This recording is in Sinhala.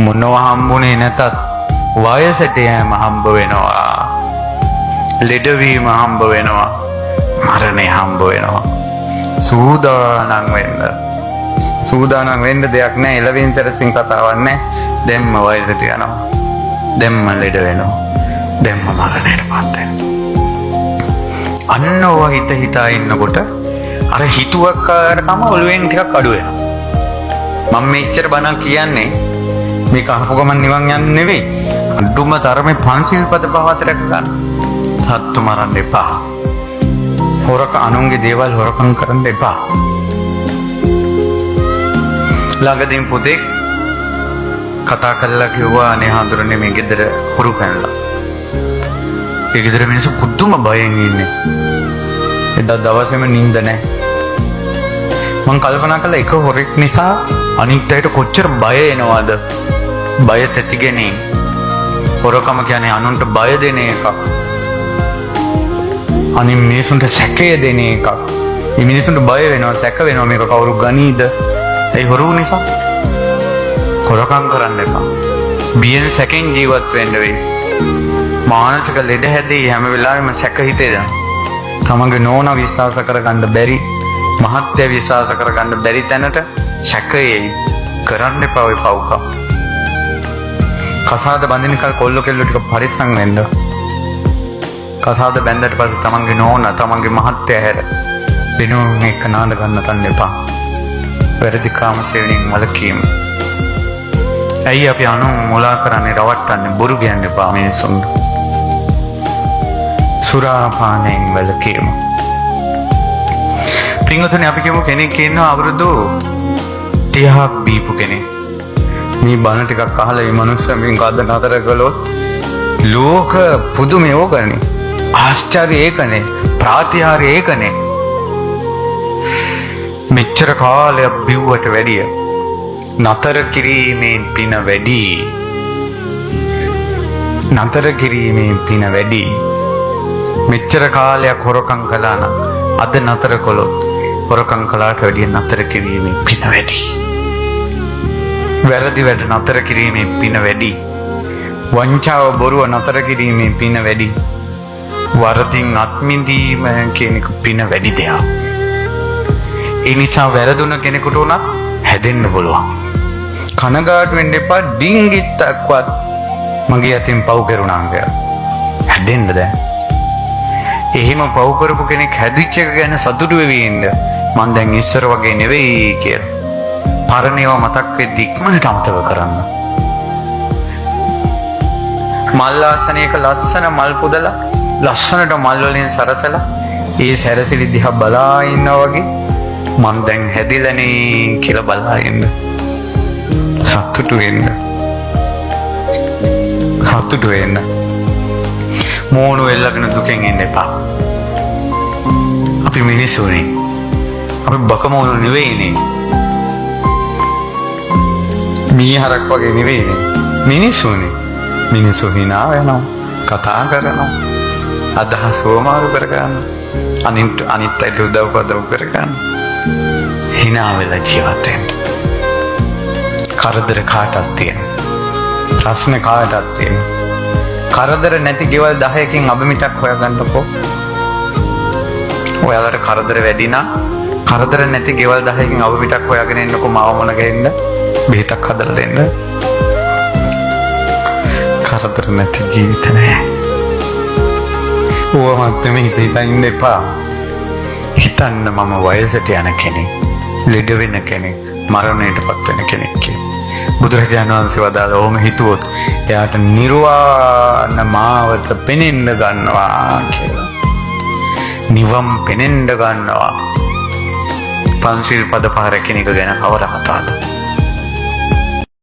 මොනවා හම්බුනේ නැතත් වයසට යෑම හම්බ වෙනවා. ලෙඩවීම හම්බ වෙනවා. මරණය හම්බ වෙනවා. සූදානම් වෙන්න. සූදානම් වෙන්න දෙයක් නැහැ. එළවෙන්තරසින් කතාවක් නැහැ. දැම්ම වයසට යනවා. දැම්ම ලෙඩ වෙනවා. දැම්ම මරණයටපත් වෙනවා. අන්න ඔය හිතා ඉන්නකොට අර හිතුවක්කාරකම ඔළුවෙන් ටිකක් අඩු වෙනවා. මම මෙච්චර බණක් කියන්නේ මේක අහපු ගමන් නිවන් යන්නේ නෙවෙයි. අඩුම තරමේ පංචිල් පද පහත රැක ගන්න. සත්තු මරන්න එපා. අනුන්ගේ දේවල් හොරකම් කරන්න එපා. ළඟදීම පුතේ කතා කරලා කිව්වා අනේ හඳුරන්නේ මේ ගෙදර හොරු පැනලා. ඒ ගෙදර මිනිස්සු පුදුම බයෙන් ඉන්නේ. එදා දවසේම නිින්ද නැහැ. මං කල්පනා කළා එක හොරෙක් නිසා අනිත් අයට කොච්චර බය එනවද? බය තැතිගෙන හොරකම කියන්නේ අනුන්ට බය දෙන එකක්. අනිත් මිනිසුන්ට සැකය දෙන එකක්. මේ මිනිසුන්ට බය වෙනවා, සැක වෙනවා මේක කවුරු ගනීද? ඒ හොරු නිසා හොරකම් කරන්න එපා. බියෙන් සැකෙන් ජීවත් වෙන්න වෙයි. මානසික ලෙඩ හැදී හැම වෙලාවෙම සැක හිතේද? තමන්ගේ නෝනා විශ්වාස කරගන්න බැරි, මහත්ය විශ්වාස කරගන්න බැරි තැනට සැකයේ කරන්න එපා ඔය පව්කම්. කසාද බඳින කල් කොල්ල කෙල්ල ටික පරිස්සම් වෙන්න. කසාද බැඳලා පස්සේ තමන්ගේ නෝනා, තමන්ගේ මහත්ය හැර වෙනුවෙන් එක නාඳ ගන්න එපා. වැරදි කාම සේවනයෙන් වළකීම. ඇයි අපි අනුන් මුලා කරන්නේ, රවට්ටන්නේ, බොරු කියන්නේ එපා මිනිසුන්ට. සුරාපානයෙන් වැළකීම. පින්වතුනි අපි කියමු කෙනෙක් ඉන්නවා අවුරුදු 30ක් බීපු කෙනෙක්. මේ බණ ටිකක් අහලා මේ මනුස්සයා මින් කද්ද නතර කළොත් ලෝක පුදුමේ ඕකනේ. ආශ්චර්ය ඒකනේ. ප්‍රාතිහාර්ය ඒකනේ. මෙච්චර කාලයක් බිව්වට වැඩිය නතර කිරීමේ පින වැඩි. නතර කිරීමේ පින වැඩි. මෙච්චර කාලයක් හොරකම් කළා නම් අද නතර කළොත් හොරකම් කළාට වැඩිය නතර කිරීමේ පින වැඩි. වැරදි වැඩ නතර කිරීමේ පින වැඩි. වංචාව බොරුව නතර කිරීමේ පින වැඩි. වරදින් අත්මිඳීම කියන එක පින වැඩි දෙයක්. ඒ නිසා වැරදුන කෙනෙකුට උනත් හැදෙන්න පුළුවන්. කනගාටු වෙන්න එපා. ඩිංගිත්තක්වත් මගේ අතින් පව් කරුණා කියලා. හැදෙන්න දැන්. එහෙම පව් කරපු කෙනෙක් හැදිච්ච එක ගැන සතුටු වෙවි ඉන්න. මං දැන් ඉස්සර වගේ නෙවෙයි කියලා. පරණ ඒවා මතක් වෙද්දි ඉක්මනට අමතක කරන්න. මල් ආසනයක ලස්සන මල් පුදලා ලස්සනට මල් වලින් සරසලා ඒ සැරසිලි දිහා බලා ඉන්නා වගේ මං දැන් හැදිලානේ කියලා බලා ඉන්න. සතුටු වෙන්න. සතුටු වෙන්න. මෝණු එල්ලගෙන දුකෙන් ඉන්න එපා. අපි මිනිස්සුනේ. අපි බකමෝණු නෙවෙයිනේ. මීහරක් වගේ නෙවෙයිනේ. මිනිස්සුනේ. මිනිස්සු hina වෙනවා. කතා කරනවා. අදහස් වමාරු කරගන්න. අනිත් අයට උදව් කරගන්න. hina වෙලා ජීවත් වෙන්න. කරදර කාටවත් තියෙනවා. ප්‍රශ්න කාටවත් තියෙනවා. කරදර නැති ගෙවල් 10කින් අබමිටක් හොයාගන්නකෝ. ඔයාලට කරදර වැඩි නම් කරදර නැති ගෙවල් 10කින් අබමිටක් හොයාගෙන එන්නකෝ. මාව මොන ගෙන්න බෙහෙතක් හදලා දෙන්න. කරදර නැති ජීවිත නැහැ. ඕවමත් නෙමෙයි හිතින් එපා. හිතන්න මම වයසට යන කෙනෙක්, ලෙඩ වෙන කෙනෙක්, මරණයටපත් වෙන කෙනෙක් කියලා. බුදුරජාණන් වහන්සේ වදාළ ඕම හිතුවොත් එයාට නිර්වාණ මාවත පෙනෙන්න ගන්නවා කියලා. නිවන් පෙනෙන්න ගන්නවා. පංචිල් පද පහ රැකෙන එක ගැන කවර කතාවද?